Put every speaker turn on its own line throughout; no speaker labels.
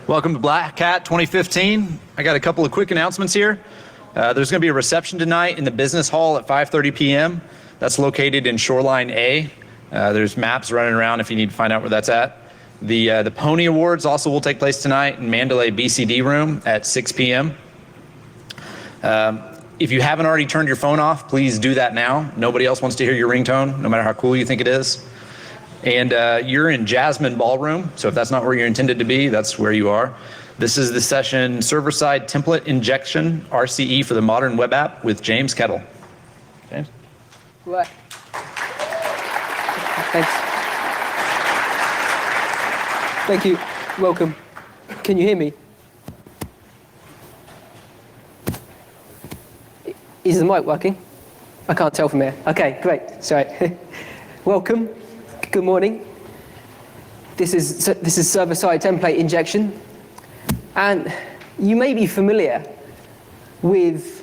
Welcome to Black Hat 2015. I got a couple of quick announcements here. There's going to be a reception tonight in the business hall at 5:30 p.m. That's located in Shoreline A. There's maps running around if you need to find out where that's at. The Pony Awards also will take place tonight in Mandalay BCD room at 6 p.m. If you haven't already turned your phone off, please do that now. Nobody else wants to hear your ringtone, no matter how cool you think it is. And you're in Jasmine Ballroom, so if that's not where you're intended to be, that's where you are. This is the session Server-Side Template Injection, RCE for the Modern Web App with James Kettle. James?
Right. Thanks. Thank you. Welcome. Can you hear me? Is the mic working? I can't tell from here. Okay, great. Sorry. Welcome. Good morning. This is server-side template injection, and you may be familiar with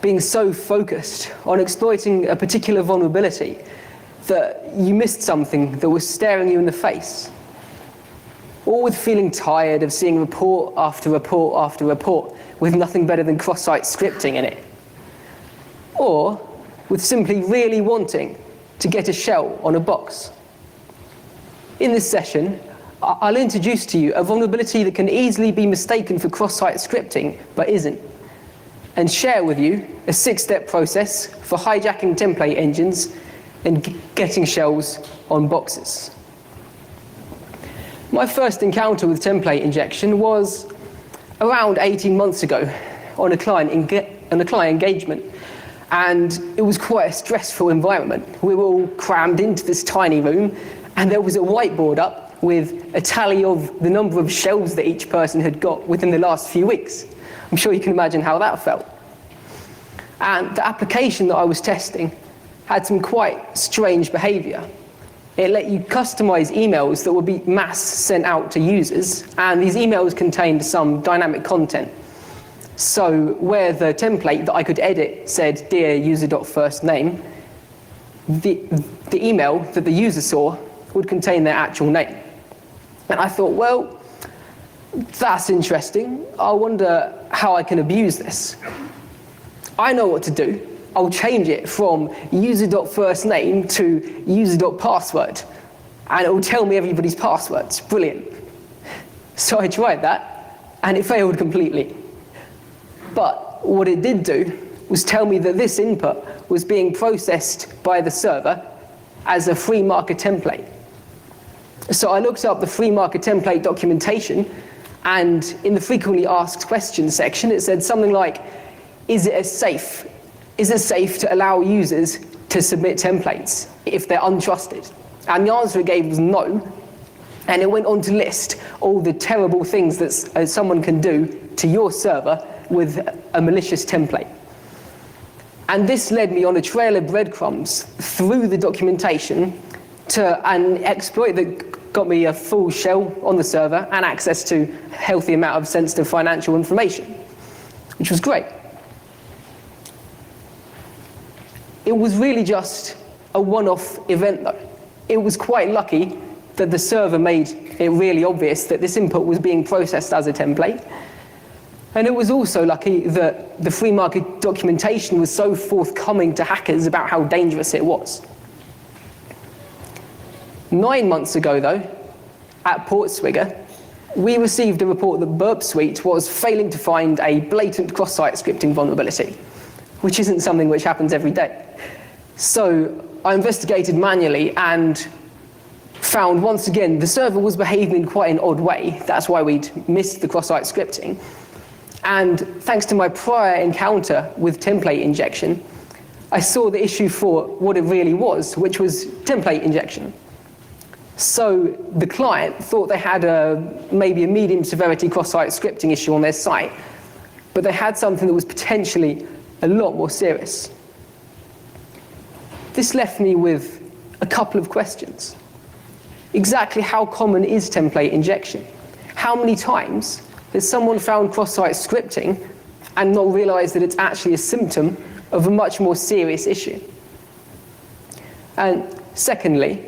being so focused on exploiting a particular vulnerability that you missed something that was staring you in the face, or with feeling tired of seeing report after report after report with nothing better than cross-site scripting in it, or with simply really wanting to get a shell on a box. In this session, I'll introduce to you a vulnerability that can easily be mistaken for cross-site scripting, but isn't, and share with you a 6-step process for hijacking template engines and getting shells on boxes. My first encounter with template injection was around 18 months ago on a client engagement, and it was quite a stressful environment. We were all crammed into this tiny room, and there was a whiteboard up with a tally of the number of shells that each person had got within the last few weeks. I'm sure you can imagine how that felt. And the application that I was testing had some quite strange behavior. It let you customize emails that would be mass sent out to users, and these emails contained some dynamic content. So where the template that I could edit said, "Dear user.firstname," the email that the user saw would contain their actual name. And I thought, well, that's interesting. I wonder how I can abuse this. I know what to do. I'll change it from user.firstname to user.password, and it will tell me everybody's passwords. Brilliant. So I tried that, and it failed completely. But what it did do was tell me that this input was being processed by the server as a free marker template. So I looked up the free marker template documentation, and in the frequently asked questions section, it said something like, is it safe to allow users to submit templates if they're untrusted? And the answer it gave was no. And it went on to list all the terrible things that someone can do to your server with a malicious template. And this led me on a trail of breadcrumbs through the documentation to an exploit that got me a full shell on the server and access to a healthy amount of sensitive financial information, which was great. It was really just a one-off event though. It was quite lucky that the server made it really obvious that this input was being processed as a template. And it was also lucky that the free market documentation was so forthcoming to hackers about how dangerous it was. 9 months ago though, at Portswigger, we received a report that Burp Suite was failing to find a blatant cross-site scripting vulnerability, which isn't something which happens every day. So I investigated manually and found once again the server was behaving in quite an odd way. That's why we'd missed the cross-site scripting. And thanks to my prior encounter with template injection, I saw the issue for what it really was, which was template injection. So the client thought they had maybe a medium severity cross-site scripting issue on their site, but they had something that was potentially a lot more serious. This left me with a couple of questions. Exactly how common is template injection? How many times has someone found cross-site scripting and not realized that it's actually a symptom of a much more serious issue? And secondly,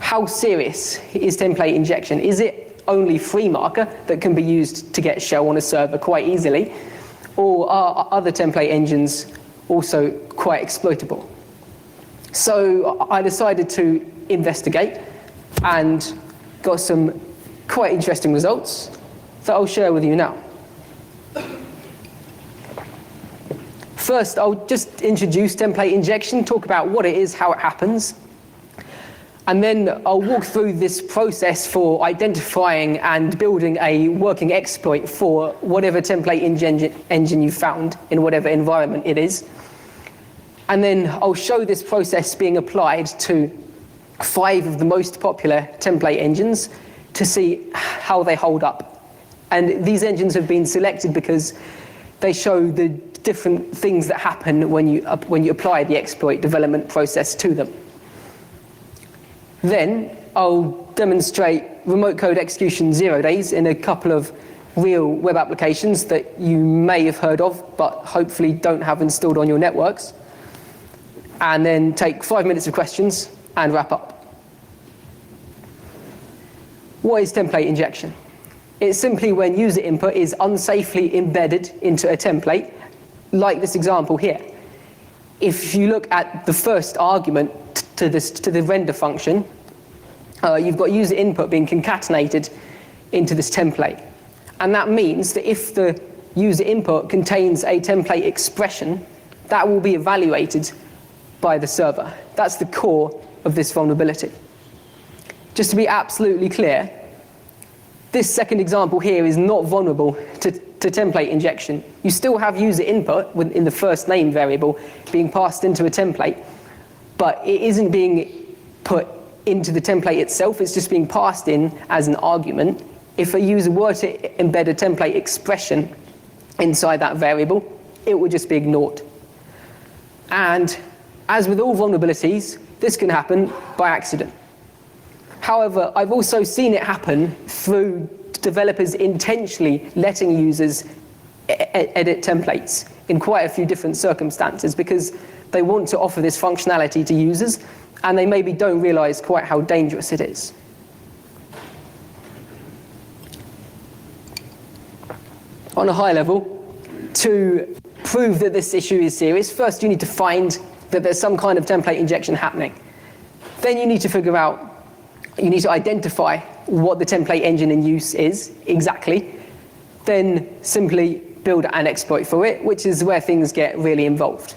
how serious is template injection? Is it only free marker that can be used to get shell on a server quite easily, or are other template engines also quite exploitable? So I decided to investigate and got some quite interesting results that I'll share with you now. First, I'll just introduce template injection, talk about what it is, how it happens, and then I'll walk through this process for identifying and building a working exploit for whatever template engine you found in whatever environment it is. And then I'll show this process being applied to 5 of the most popular template engines to see how they hold up. And these engines have been selected because they show the different things that happen when you apply the exploit development process to them. Then I'll demonstrate remote code execution 0 days in a couple of real web applications that you may have heard of, but hopefully don't have installed on your networks. And then take 5 minutes of questions and wrap up. What is template injection? It's simply when user input is unsafely embedded into a template, like this example here. If you look at the first argument to the render function, you've got user input being concatenated into this template. And that means that if the user input contains a template expression, that will be evaluated by the server. That's the core of this vulnerability. Just to be absolutely clear, this second example here is not vulnerable to template injection. You still have user input in the first name variable being passed into a template, but it isn't being put into the template itself, it's just being passed in as an argument. If a user were to embed a template expression inside that variable, it would just be ignored. And as with all vulnerabilities, this can happen by accident. However, I've also seen it happen through developers intentionally letting users edit templates in quite a few different circumstances because they want to offer this functionality to users and they maybe don't realize quite how dangerous it is. On a high level, to prove that this issue is serious, first you need to find that there's some kind of template injection happening. Then you need to identify what the template engine in use is exactly. Then simply build an exploit for it, which is where things get really involved.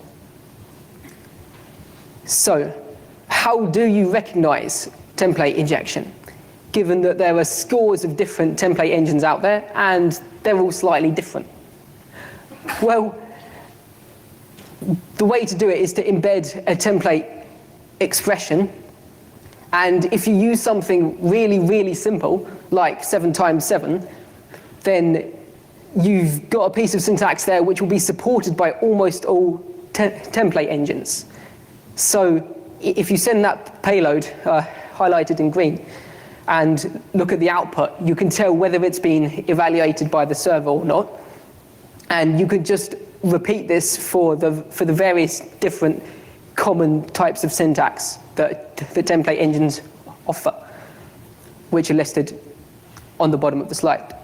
So, how do you recognize template injection, given that there are scores of different template engines out there and they're all slightly different? Well, the way to do it is to embed a template expression, and if you use something really, really simple, like 7 times 7, then you've got a piece of syntax there which will be supported by almost all template engines. So if you send that payload, highlighted in green, and look at the output, you can tell whether it's been evaluated by the server or not. And you could just repeat this for the various different common types of syntax that the template engines offer, which are listed on the bottom of the slide.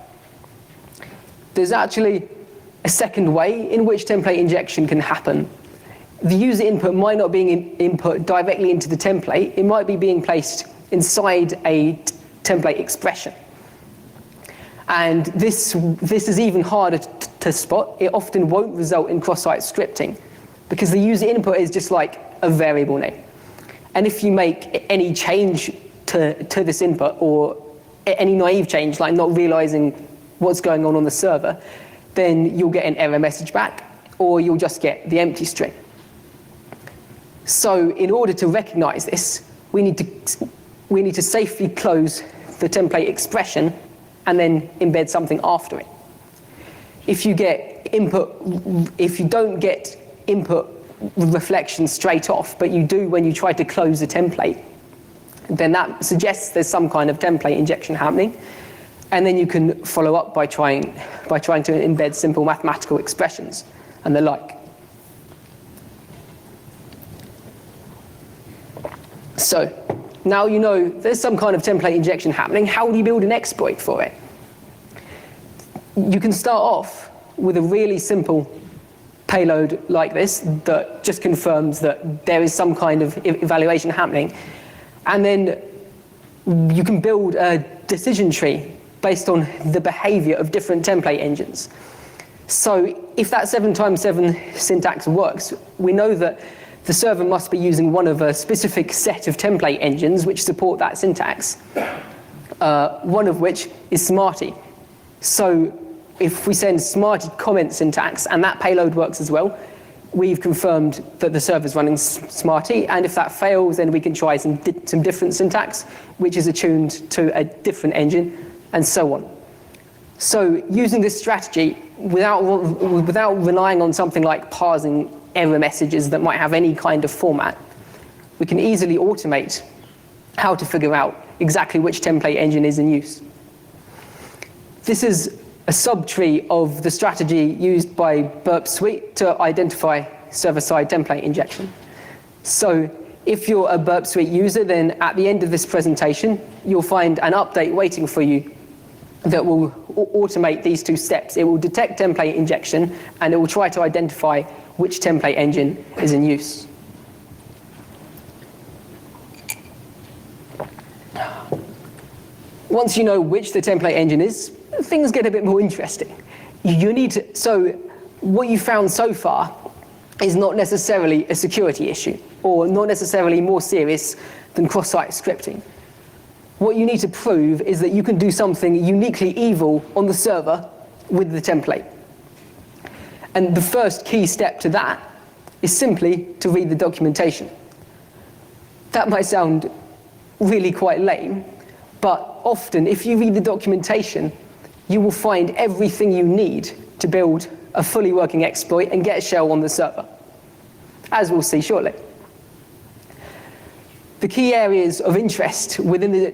There's actually a second way in which template injection can happen. The user input might not be input directly into the template, it might be being placed inside a template expression. And this is even harder to spot. It often won't result in cross-site scripting because the user input is just like a variable name. And if you make any change to this input, or any naive change, like not realizing what's going on the server, then you'll get an error message back, or you'll just get the empty string. So in order to recognize this, we need to safely close the template expression and then embed something after it. If you don't get input reflection straight off, but you do when you try to close a template, then that suggests there's some kind of template injection happening. And then you can follow up by trying to embed simple mathematical expressions and the like. So Now you know there's some kind of template injection happening. How do you build an exploit for it? You can start off with a really simple payload like this that just confirms that there is some kind of evaluation happening. And then you can build a decision tree based on the behavior of different template engines. So if that 7x7 syntax works, we know that the server must be using one of a specific set of template engines which support that syntax, one of which is Smarty. So if we send Smarty comment syntax and that payload works as well, we've confirmed that the server's running Smarty, and if that fails, then we can try some different syntax, which is attuned to a different engine, and so on. So using this strategy, without relying on something like parsing error messages that might have any kind of format, we can easily automate how to figure out exactly which template engine is in use. This is a subtree of the strategy used by Burp Suite to identify server-side template injection. So if you're a Burp Suite user, then at the end of this presentation, you'll find an update waiting for you that will automate these two steps. It will detect template injection, and it will try to identify which template engine is in use. Once you know which the template engine is, things get a bit more interesting. So what you found so far is not necessarily a security issue, or not necessarily more serious than cross-site scripting. What you need to prove is that you can do something uniquely evil on the server with the template. And the first key step to that is simply to read the documentation. That might sound really quite lame, but often if you read the documentation, you will find everything you need to build a fully working exploit and get a shell on the server, as we'll see shortly. The key areas of interest within the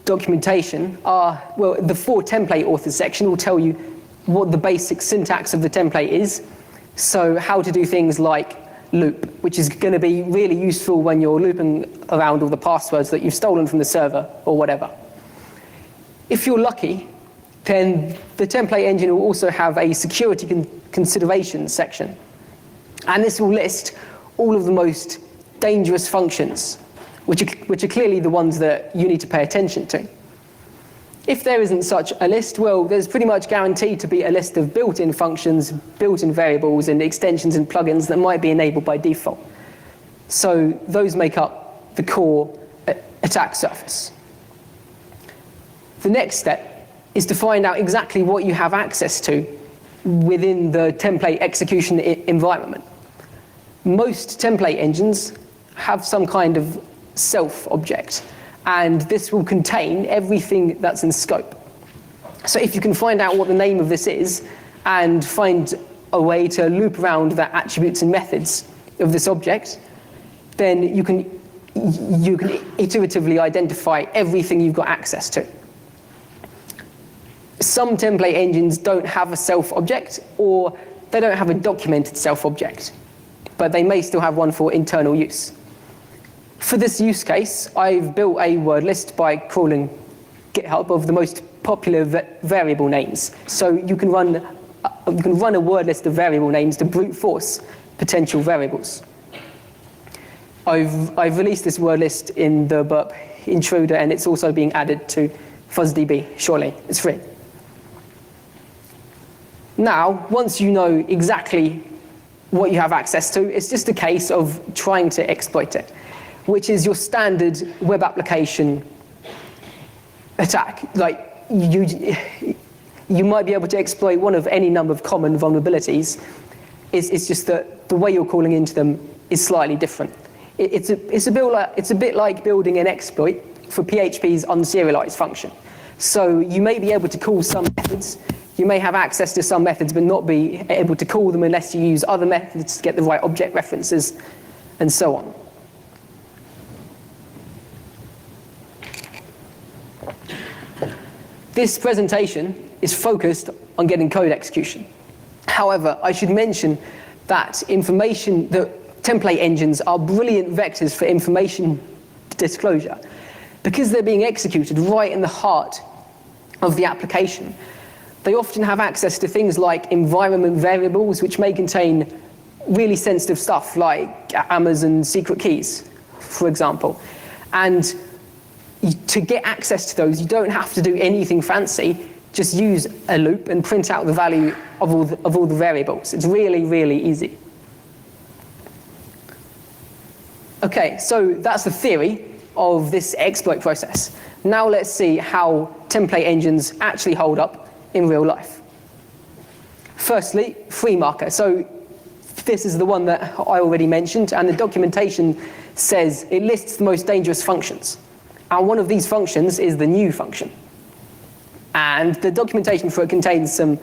documentation are, well, the for template authors section will tell you what the basic syntax of the template is, so how to do things like loop, which is going to be really useful when you're looping around all the passwords that you've stolen from the server or whatever. If you're lucky, then the template engine will also have a security considerations section. And this will list all of the most dangerous functions, which are clearly the ones that you need to pay attention to. If there isn't such a list, well, there's pretty much guaranteed to be a list of built-in functions, built-in variables, and extensions and plugins that might be enabled by default. So those make up the core attack surface. The next step is to find out exactly what you have access to within the template execution environment. Most template engines have some kind of self object, and this will contain everything that's in scope. So if you can find out what the name of this is and find a way to loop around the attributes and methods of this object, then you can iteratively identify everything you've got access to. Some template engines don't have a self object, or they don't have a documented self object, but they may still have one for internal use. For this use case, I've built a word list by crawling GitHub of the most popular variable names. So you can run a word list of variable names to brute force potential variables. I've released this word list in the Burp intruder, and it's also being added to FuzzDB shortly. It's free. Now, once you know exactly what you have access to, it's just a case of trying to exploit it, which is your standard web application attack. Like, you might be able to exploit one of any number of common vulnerabilities. It's just that the way you're calling into them is slightly different. It's a bit like building an exploit for PHP's unserialized function. So you may be able to call some methods. You may have access to some methods, but not be able to call them unless you use other methods to get the right object references, and so on. This presentation is focused on getting code execution. However, I should mention that template engines are brilliant vectors for information disclosure. because they're being executed right in the heart of the application, they often have access to things like environment variables, which may contain really sensitive stuff like Amazon secret keys, for example. And to get access to those, you don't have to do anything fancy. Just use a loop and print out the value of all the variables. It's really, really easy. Okay, so that's the theory of this exploit process. Now let's see how template engines actually hold up in real life. Firstly, FreeMarker. So this is the one that I already mentioned, and the documentation says it lists the most dangerous functions. And one of these functions is the new function. And the documentation for it contains some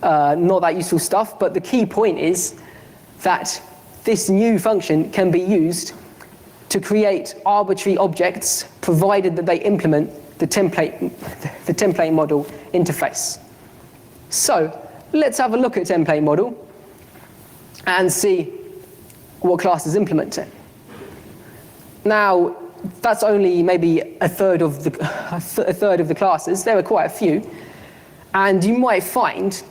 not that useful stuff, but the key point is that this new function can be used to create arbitrary objects, provided that they implement the template model interface. So let's have a look at template model and see what classes implement it. Now, that's only maybe a third of the classes. There are quite a few, and you might find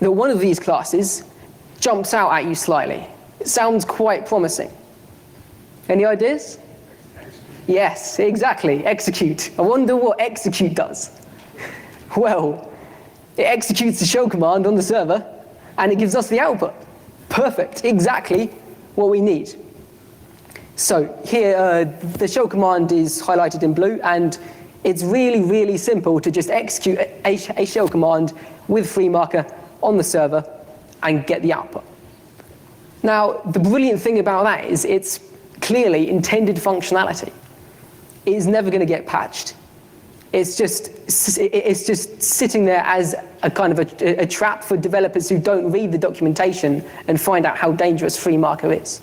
that one of these classes jumps out at you slightly. It sounds quite promising. Any ideas? Yes, exactly, execute. I wonder what execute does. Well, it executes the shell command on the server, and it gives us the output. Perfect, exactly what we need. So here, the shell command is highlighted in blue, and it's really, really simple to just execute a shell command with FreeMarker on the server and get the output. Now, the brilliant thing about that is it's clearly intended functionality. It is never going to get patched. It's just sitting there as a kind of a trap for developers who don't read the documentation and find out how dangerous FreeMarker is.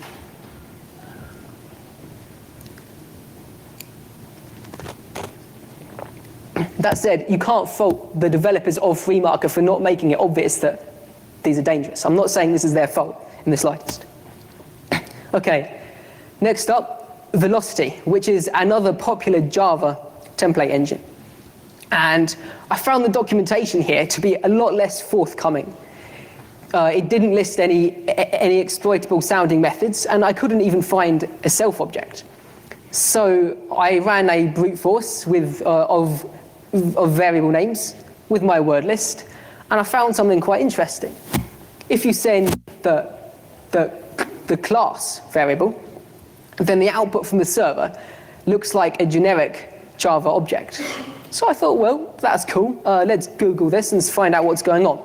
That said, you can't fault the developers of FreeMarker for not making it obvious that these are dangerous. I'm not saying this is their fault in the slightest. Okay, next up, Velocity, which is another popular Java template engine. And I found the documentation here to be a lot less forthcoming. It didn't list any exploitable sounding methods, and I couldn't even find a self object. So I ran a brute force of variable names with my word list, and I found something quite interesting. If you send the class variable, then the output from the server looks like a generic Java object. So I thought, well, that's cool. Let's Google this and find out what's going on.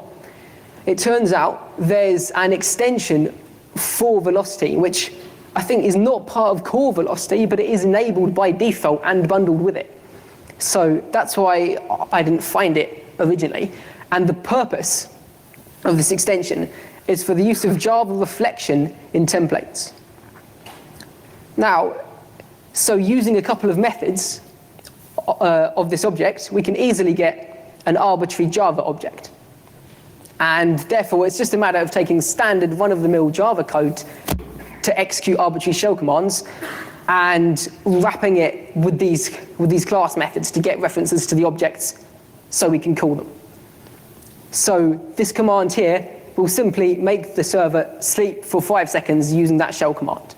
It turns out there's an extension for Velocity, which I think is not part of core Velocity, but it is enabled by default and bundled with it. So that's why I didn't find it originally. And the purpose of this extension is for the use of Java reflection in templates. Now, so using a couple of methods of this object, we can easily get an arbitrary Java object. And therefore, it's just a matter of taking standard run-of-the-mill Java code to execute arbitrary shell commands and wrapping it with these class methods to get references to the objects so we can call them. So this command here will simply make the server sleep for 5 seconds using that shell command.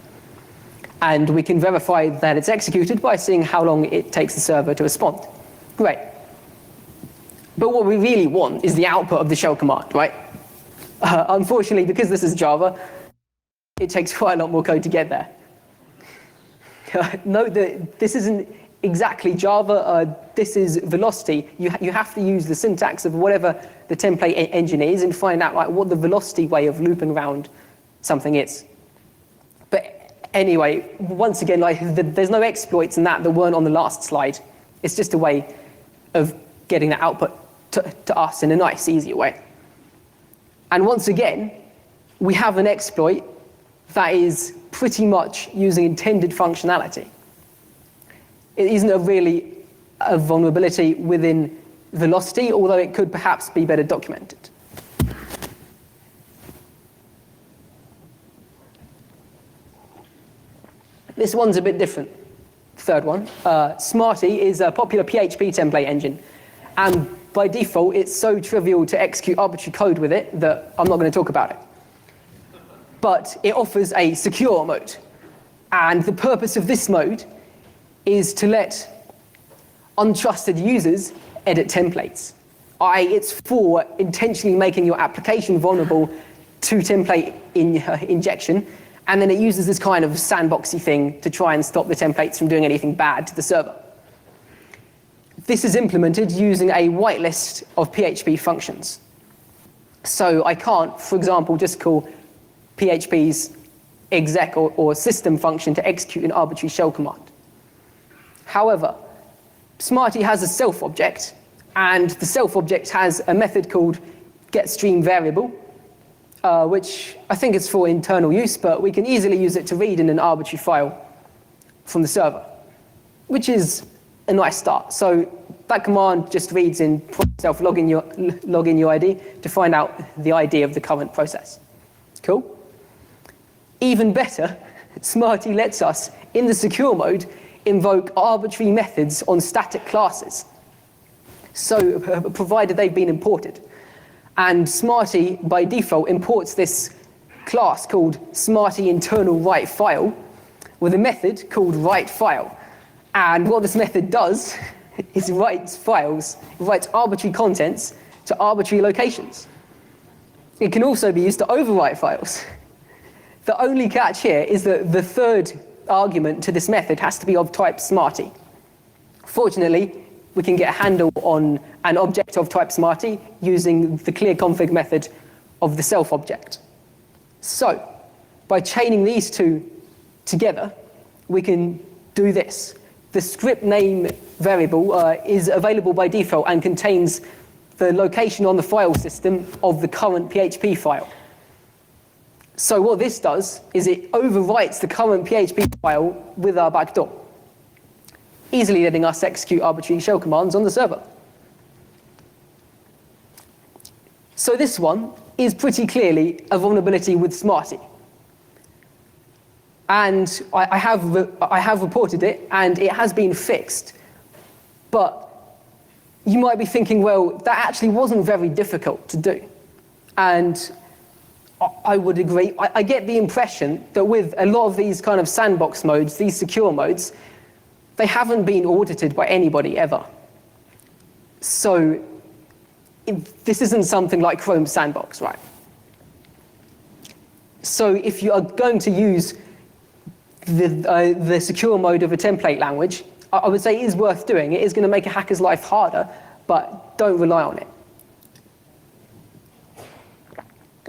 And we can verify that it's executed by seeing how long it takes the server to respond. Great. But what we really want is the output of the shell command, right? Unfortunately, because this is Java, it takes quite a lot more code to get there. Note that this isn't exactly Java, this is Velocity. You have to use the syntax of whatever the template engine is and find out like what the Velocity way of looping around something is. But anyway, once again, there's no exploits in that weren't on the last slide. It's just a way of getting the output to us in a nice, easier way. And once again, we have an exploit that is pretty much using intended functionality. It isn't really a vulnerability within Velocity, although it could perhaps be better documented. This one's a bit different. third one, Smarty is a popular PHP template engine. And by default, it's so trivial to execute arbitrary code with it that I'm not going to talk about it. But it offers a secure mode. And the purpose of this mode is to let untrusted users edit templates. It's for intentionally making your application vulnerable to template injection, and then it uses this kind of sandboxy thing to try and stop the templates from doing anything bad to the server. This is implemented using a whitelist of PHP functions. So I can't, for example, just call PHP's exec or system function to execute an arbitrary shell command. However, Smarty has a self object, and the self object has a method called getStreamVariable, which I think is for internal use, but we can easily use it to read in an arbitrary file from the server, which is a nice start. So that command just reads in self login UID to find out the ID of the current process. Cool? Even better, Smarty lets us, in the secure mode, invoke arbitrary methods on static classes, so provided they've been imported. And Smarty, by default, imports this class called Smarty internal write file with a method called write file. And what this method does is it writes arbitrary contents to arbitrary locations. It can also be used to overwrite files. The only catch here is that the third argument to this method has to be of type Smarty. Fortunately, we can get a handle on an object of type Smarty using the clearconfig method of the self object. So, by chaining these two together, we can do this. The script name variable is available by default and contains the location on the file system of the current PHP file. So what this does is it overwrites the current PHP file with our backdoor, easily letting us execute arbitrary shell commands on the server. So this one is pretty clearly a vulnerability with Smarty. And I have reported it, and it has been fixed. But you might be thinking, well, that actually wasn't very difficult to do. And I would agree. I get the impression that with a lot of these kind of sandbox modes, these secure modes, they haven't been audited by anybody ever. So this isn't something like Chrome Sandbox, right? So if you are going to use the secure mode of a template language, I would say it is worth doing. It is going to make a hacker's life harder, but don't rely on it.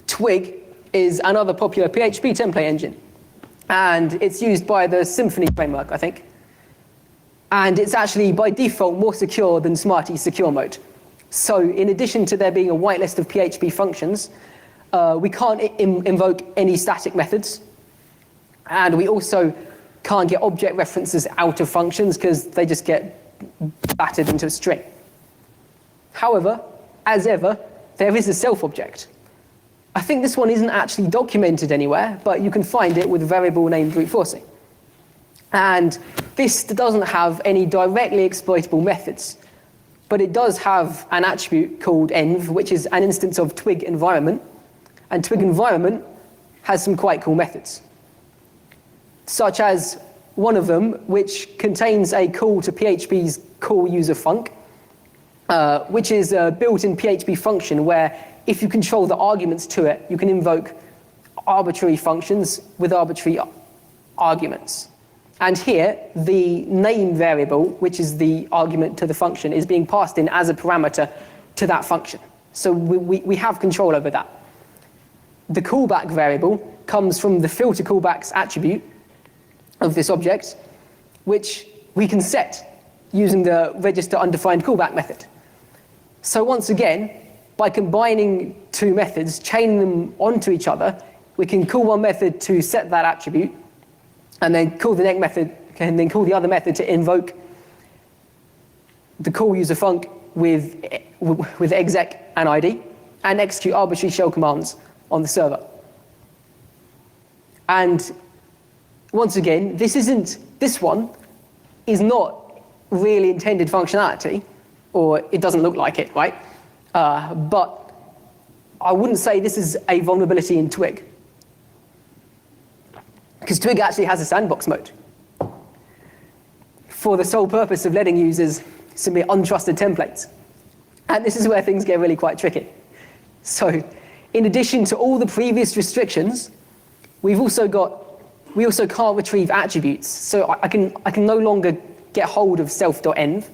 Twig is another popular PHP template engine, and it's used by the Symfony framework, I think. And it's actually, by default, more secure than Smarty's secure mode. So in addition to there being a whitelist of PHP functions, we can't invoke any static methods. And we also can't get object references out of functions because they just get battered into a string. However, as ever, there is a self object. I think this one isn't actually documented anywhere, but you can find it with a variable named brute forcing. And this doesn't have any directly exploitable methods, but it does have an attribute called env, which is an instance of Twig environment. And Twig environment has some quite cool methods, such as one of them, which contains a call to PHP's call user func, which is a built-in PHP function where if you control the arguments to it, you can invoke arbitrary functions with arbitrary arguments. And here, the name variable, which is the argument to the function, is being passed in as a parameter to that function. So we have control over that. The callback variable comes from the filter callbacks attribute of this object, which we can set using the register undefined callback method. So once again, by combining two methods, chaining them onto each other, we can call one method to set that attribute, and then call the next method, and then call the other method to invoke the call user func with exec and ID, and execute arbitrary shell commands on the server. And once again, this is not really intended functionality, or it doesn't look like it, right? But I wouldn't say this is a vulnerability in Twig, because Twig actually has a sandbox mode for the sole purpose of letting users submit untrusted templates. And this is where things get really quite tricky. So in addition to all the previous restrictions, we also can't retrieve attributes. So I can no longer get hold of self.env,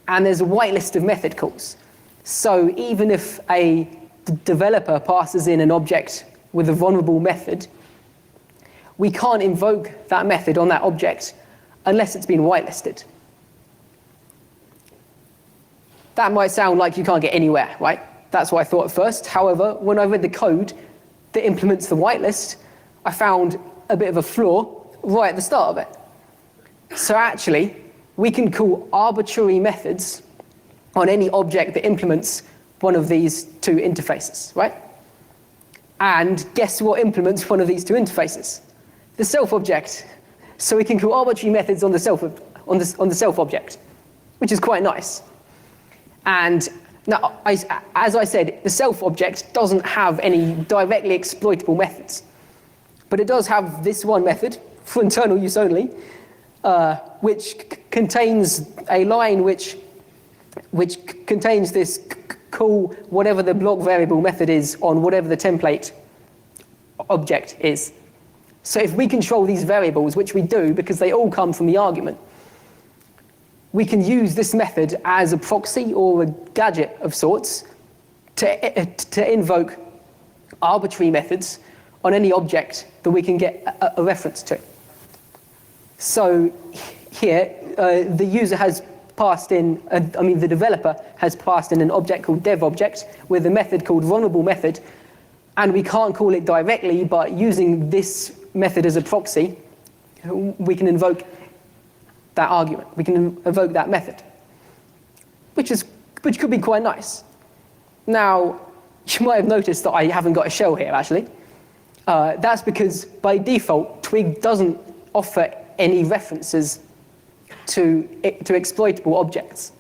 and there's a whitelist of method calls. So even if a developer passes in an object with a vulnerable method, we can't invoke that method on that object unless it's been whitelisted. That might sound like you can't get anywhere, right? That's what I thought at first. However, when I read the code that implements the whitelist, I found a bit of a flaw right at the start of it. So actually, we can call arbitrary methods on any object that implements one of these two interfaces, right? And guess what implements one of these two interfaces? The self object. So we can call arbitrary methods on the self object, which is quite nice. And now, as I said, the self object doesn't have any directly exploitable methods, but it does have this one method for internal use only, which contains a line which contains this call whatever the block variable method is on whatever the template object is. So if we control these variables, which we do because they all come from the argument, we can use this method as a proxy or a gadget of sorts to invoke arbitrary methods on any object that we can get a reference to. So here, the user has passed in, the developer has passed in an object called dev_object with a method called vulnerable method, and we can't call it directly, but using this method as a proxy, we can invoke that argument. We can invoke that method, which could be quite nice. Now, you might have noticed that I haven't got a shell here, actually. That's because by default, Twig doesn't offer any references to exploitable objects.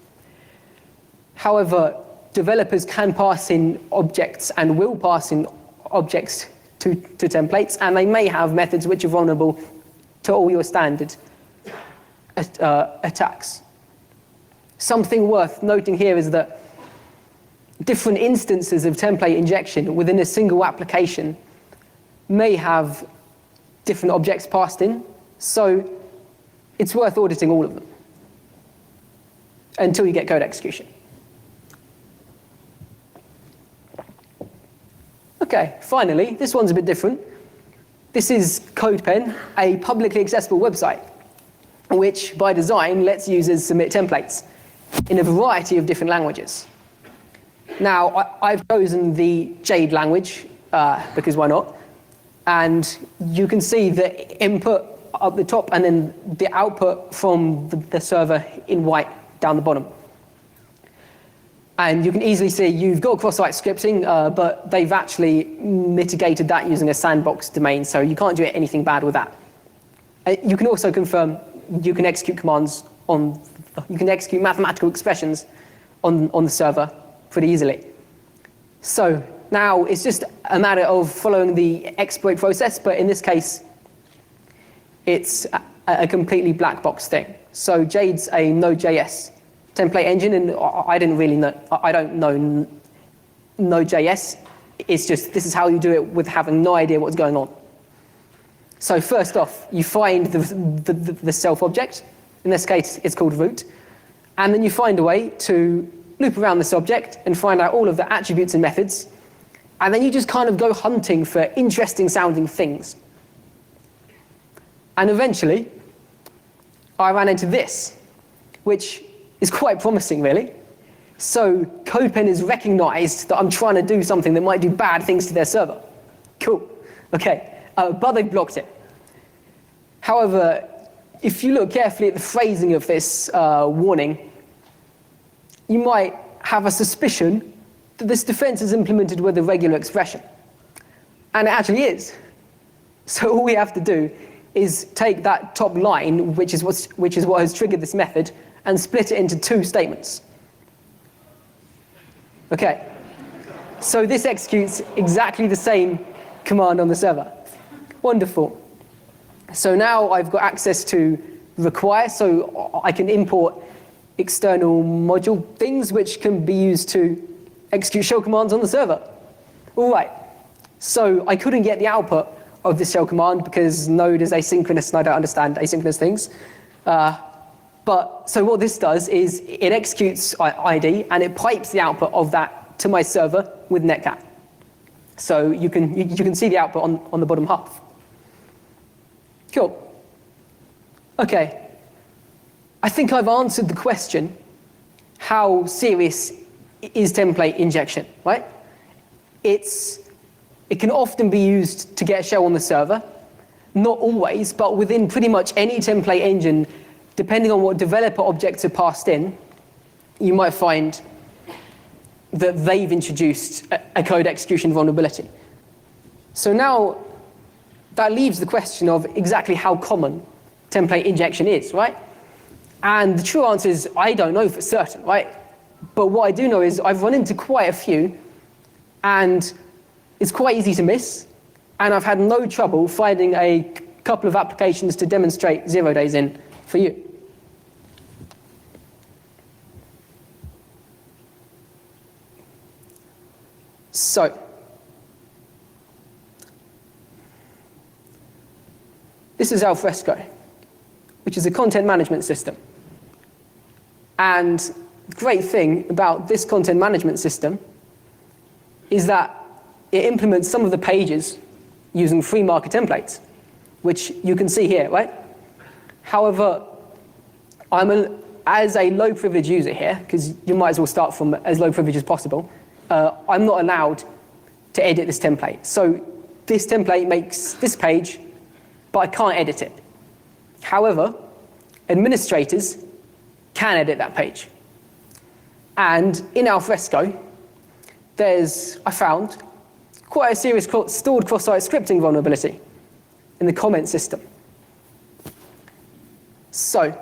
However, developers can pass in objects and will pass in objects to templates, and they may have methods which are vulnerable to all your standard attacks. Something worth noting here is that different instances of template injection within a single application may have different objects passed in, so it's worth auditing all of them until you get code execution. Okay, finally, this one's a bit different. This is CodePen, a publicly accessible website, which by design lets users submit templates in a variety of different languages. Now, I've chosen the Jade language, because why not? And you can see the input up the top and then the output from the server in white down the bottom. And you can easily see you've got cross-site scripting, but they've actually mitigated that using a sandbox domain, so you can't do anything bad with that. You can also confirm you can execute commands you can execute mathematical expressions on the server pretty easily. So now it's just a matter of following the exploit process, but in this case, it's a completely black box thing. So Jade's a Node.js template engine, and I don't know Node.js. It's just, this is how you do it with having no idea what's going on. So first off, you find the self object. In this case, it's called root. And then you find a way to loop around this object and find out all of the attributes and methods. And then you just kind of go hunting for interesting sounding things. And eventually, I ran into this, which is quite promising, really. So CodePen has recognized that I'm trying to do something that might do bad things to their server. Cool. Okay. But they've blocked it. However, if you look carefully at the phrasing of this warning, you might have a suspicion that this defense is implemented with a regular expression. And it actually is. So all we have to do is take that top line, which is what has triggered this method, and split it into two statements. Okay, so this executes exactly the same command on the server. Wonderful. So now I've got access to require, so I can import external module things which can be used to execute shell commands on the server. All right, so I couldn't get the output of this shell command because Node is asynchronous and I don't understand asynchronous things. So what this does is it executes ID and it pipes the output of that to my server with netcat. So you can see the output on the bottom half. Cool. Okay. I think I've answered the question, how serious is template injection, right? It can often be used to get a shell on the server. Not always, but within pretty much any template engine, depending on what developer objects are passed in, you might find that they've introduced a code execution vulnerability. So now that leaves the question of exactly how common template injection is, right? And the true answer is I don't know for certain, right? But what I do know is I've run into quite a few, and it's quite easy to miss, and I've had no trouble finding a couple of applications to demonstrate 0 days in for you. So, this is Alfresco, which is a content management system. And the great thing about this content management system is that it implements some of the pages using free marker templates, which you can see here, right? However, as a low privilege user here, because you might as well start from as low privilege as possible, I'm not allowed to edit this template. So this template makes this page, but I can't edit it. However, administrators can edit that page. And in Alfresco, I found quite a serious stored cross-site scripting vulnerability in the comment system. So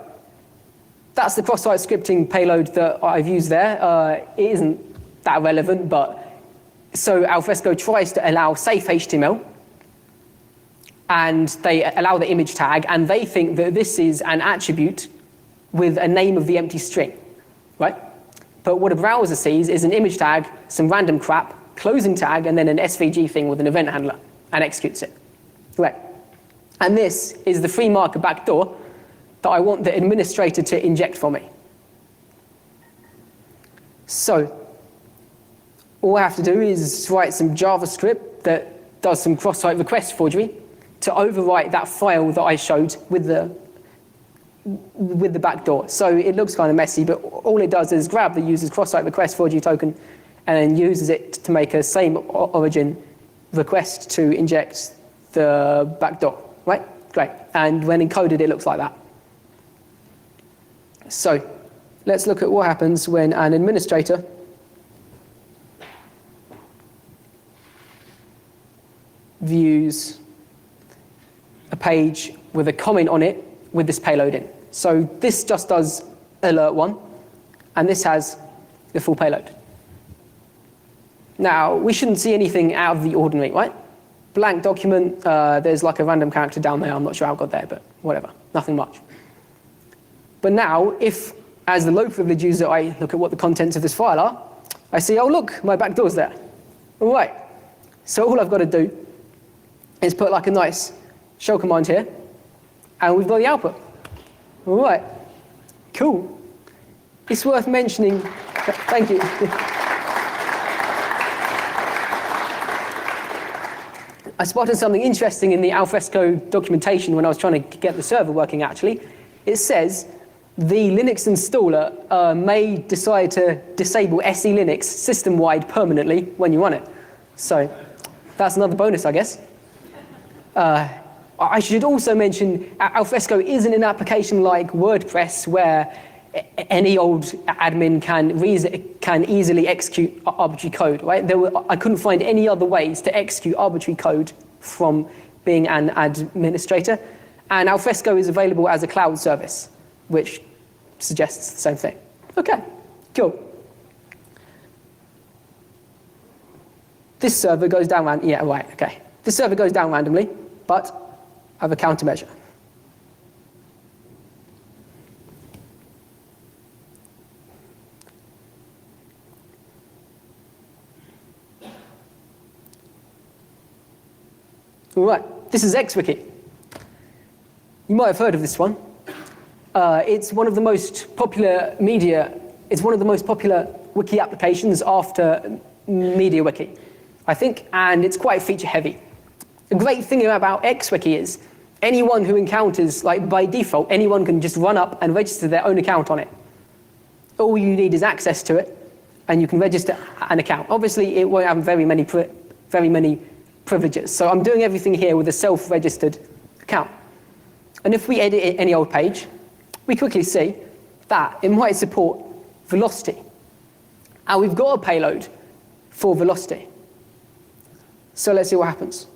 that's the cross-site scripting payload that I've used there. It isn't that relevant, but so Alfresco tries to allow safe HTML, and they allow the image tag, and they think that this is an attribute with a name of the empty string, right? But what a browser sees is an image tag, some random crap, closing tag, and then an SVG thing with an event handler, and executes it. Right. And this is the free marker backdoor that I want the administrator to inject for me. So all I have to do is write some JavaScript that does some cross-site request forgery to overwrite that file that I showed with the backdoor. So it looks kind of messy, but all it does is grab the user's cross-site request forgery token and then uses it to make a same origin request to inject the backdoor, right? Great. And when encoded, it looks like that. So let's look at what happens when an administrator views a page with a comment on it with this payload in. So this just does alert 1, and this has the full payload. Now, we shouldn't see anything out of the ordinary, right? Blank document, there's like a random character down there, I'm not sure how it got there, but whatever, nothing much. But now, if, as the low privilege user, I look at what the contents of this file are, I see, oh look, my backdoor's there. All right, so all I've got to do is put like a nice shell command here, and we've got the output. All right, cool. It's worth mentioning, thank you. I spotted something interesting in the Alfresco documentation when I was trying to get the server working, actually. It says the Linux installer may decide to disable SE Linux system-wide permanently when you run it. So that's another bonus, I guess. I should also mention Alfresco isn't an application like WordPress where any old admin can easily execute arbitrary code, right? I couldn't find any other ways to execute arbitrary code from being an administrator. And Alfresco is available as a cloud service, which suggests the same thing. Okay, cool. This server goes down This server goes down randomly, but I have a countermeasure. All right, this is XWiki. You might have heard of this one. It's one of the most popular it's one of the most popular wiki applications after MediaWiki, I think, and it's quite feature heavy. The great thing about XWiki is anyone who encounters, like by default, anyone can just run up and register their own account on it. All you need is access to it, and you can register an account. Obviously, it won't have very many privileges, so I'm doing everything here with a self-registered account. And if we edit any old page, we quickly see that it might support velocity. And we've got a payload for velocity. So let's see what happens.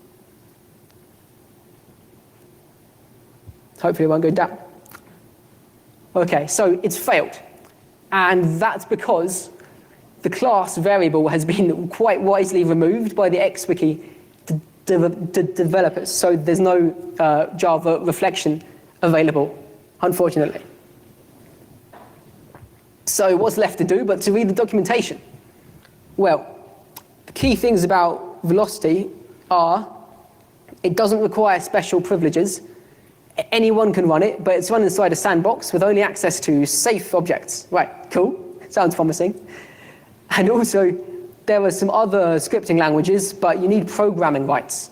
Hopefully it won't go down. Okay, so it's failed. And that's because the class variable has been quite wisely removed by the XWiki developers. So there's no Java reflection available, unfortunately. So what's left to do but to read the documentation? Well, the key things about velocity are it doesn't require special privileges. Anyone can run it, but it's run inside a sandbox with only access to safe objects. Right, cool, sounds promising. And also, there are some other scripting languages, but you need programming rights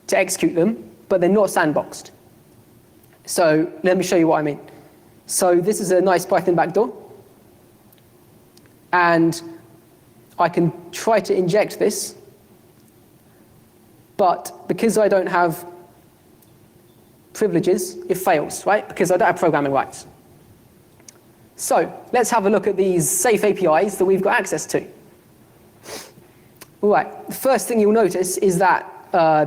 to execute them, but they're not sandboxed. So let me show you what I mean. So this is a nice Python backdoor. And I can try to inject this, but because I don't have privileges, it fails, right? Because I don't have programming rights. So let's have a look at these safe APIs that we've got access to. All right, the first thing you'll notice is that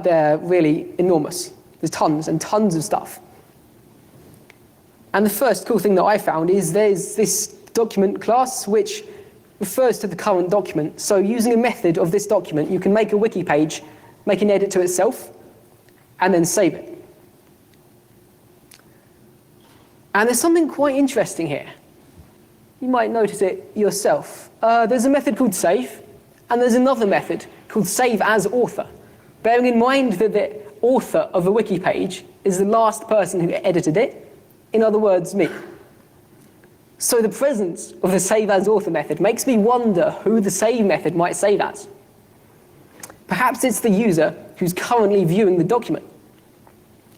they're really enormous. There's tons and tons of stuff. And the first cool thing that I found is there's this document class which refers to the current document. So using a method of this document, you can make a wiki page, make an edit to itself, and then save it. And there's something quite interesting here. You might notice it yourself. There's a method called save, and there's another method called save as author, bearing in mind that the author of a wiki page is the last person who edited it, in other words, me. So the presence of the save as author method makes me wonder who the save method might save as. Perhaps it's the user who's currently viewing the document.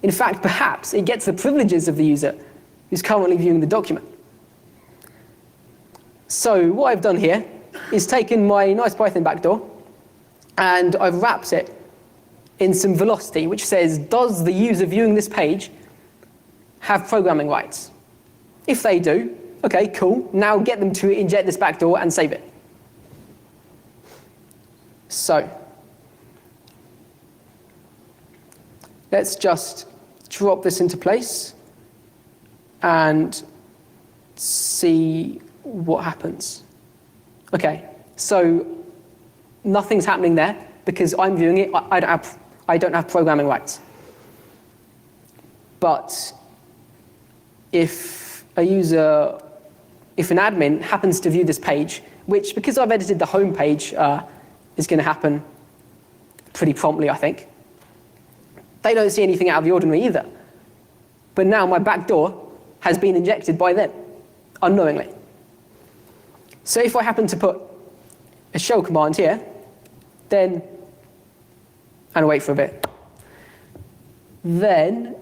In fact, perhaps it gets the privileges of the user who's currently viewing the document. So what I've done here is taken my nice Python backdoor and I've wrapped it in some velocity which says, does the user viewing this page have programming rights? If they do, okay, cool. Now get them to inject this backdoor and save it. So let's just drop this into place and see what happens. Okay, so nothing's happening there because I'm viewing it. I don't have programming rights. But if an admin happens to view this page, which because I've edited the home page is going to happen pretty promptly, I think, they don't see anything out of the ordinary either. But now my backdoor has been injected by them, unknowingly. So if I happen to put a shell command here, then, and wait for a bit, then,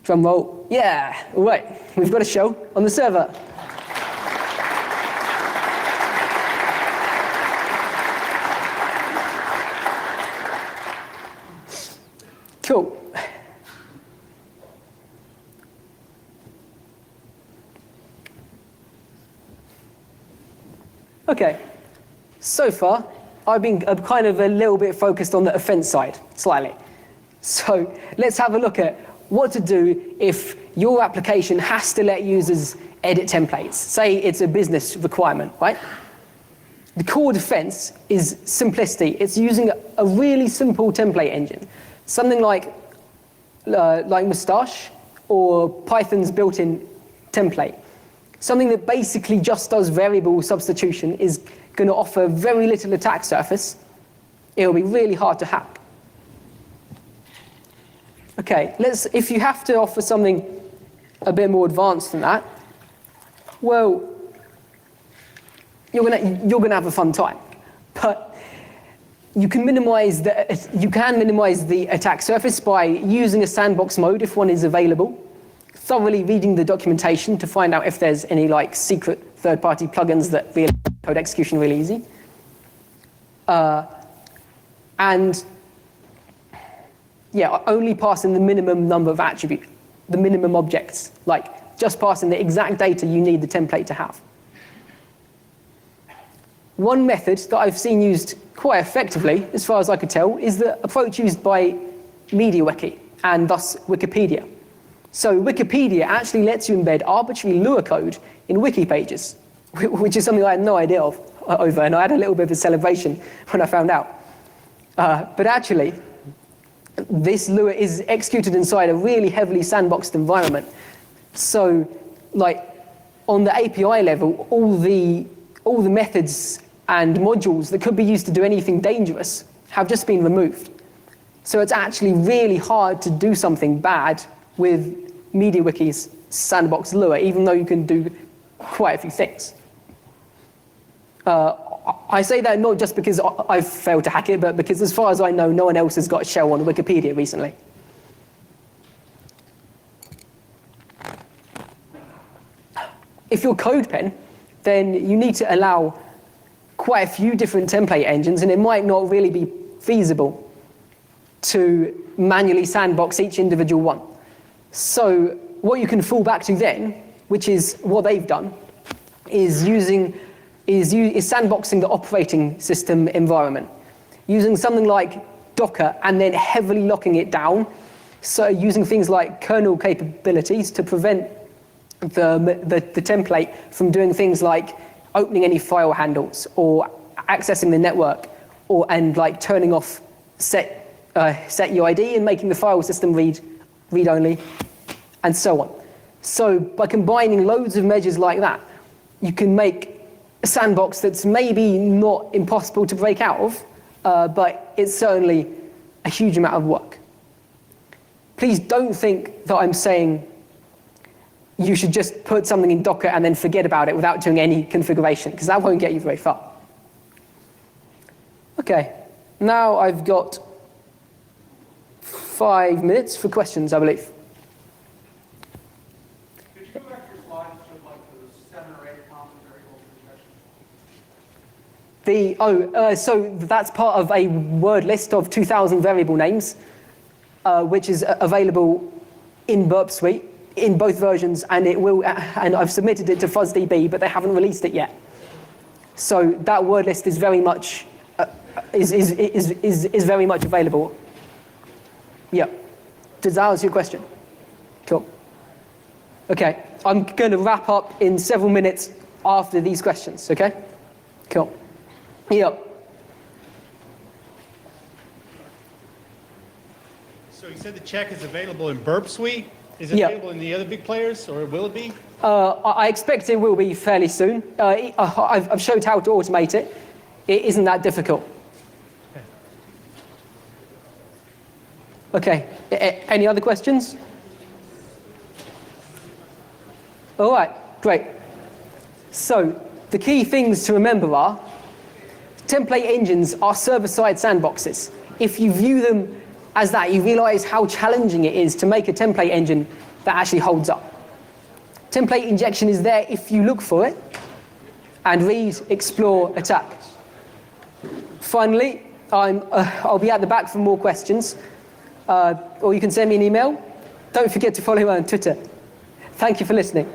drum roll, yeah, all right, we've got a shell on the server. Cool. Okay, so far I've been kind of a little bit focused on the offense side, slightly. So let's have a look at what to do if your application has to let users edit templates. Say it's a business requirement, right? The core defense is simplicity. It's using a really simple template engine, something like Mustache or Python's built-in template. Something that basically just does variable substitution is going to offer very little attack surface. It'll be really hard to hack. Okay, if you have to offer something a bit more advanced than that, well, you're gonna have a fun time. But you can minimize the attack surface by using a sandbox mode if one is available, thoroughly reading the documentation to find out if there's any secret third-party plugins that make code execution really easy. And yeah, only passing the minimum number of attributes, the minimum objects, just passing the exact data you need the template to have. One method that I've seen used quite effectively, as far as I could tell, is the approach used by MediaWiki, and thus Wikipedia. So Wikipedia actually lets you embed arbitrary Lua code in wiki pages, which is something I had no idea over, and I had a little bit of a celebration when I found out. But actually, this Lua is executed inside a really heavily sandboxed environment. So, on the API level, all the methods and modules that could be used to do anything dangerous have just been removed. So it's actually really hard to do something bad with MediaWiki's sandbox Lua, even though you can do quite a few things. I say that not just because I've failed to hack it, but because as far as I know, no one else has got a shell on Wikipedia recently. If you're CodePen, then you need to allow quite a few different template engines, and it might not really be feasible to manually sandbox each individual one. So what you can fall back to then, which is what they've done, is sandboxing the operating system environment, using something like Docker and then heavily locking it down. So using things like kernel capabilities to prevent the template from doing things like opening any file handles or accessing the network, and turning off set UID and making the file system read only, and so on. So by combining loads of measures like that, you can make a sandbox that's maybe not impossible to break out of, but it's certainly a huge amount of work. Please don't think that I'm saying you should just put something in Docker and then forget about it without doing any configuration, because that won't get you very far. Okay, now I've got 5 minutes for questions, I believe.
Could you go back to your slides to the 7 or 8 common variables in
So that's part of a word list of 2,000 variable names, which is available in Burp Suite in both versions, and I've submitted it to FuzzDB, but they haven't released it yet. So that word list is very much is very much available. Yeah. Does that answer your question? Cool. Okay. I'm going to wrap up in several minutes after these questions. Okay. Cool. Yeah.
So you said the check is available in Burp Suite. Is it
Yeah.
available in the other big players, or will it be?
I expect it will be fairly soon. I've showed how to automate it. It isn't that difficult. Okay. Any other questions? All right. Great. So the key things to remember are template engines are server-side sandboxes. If you view them as that, you realize how challenging it is to make a template engine that actually holds up. Template injection is there if you look for it, and read, explore, attack. Finally, I'll be at the back for more questions, or you can send me an email. Don't forget to follow me on Twitter. Thank you for listening.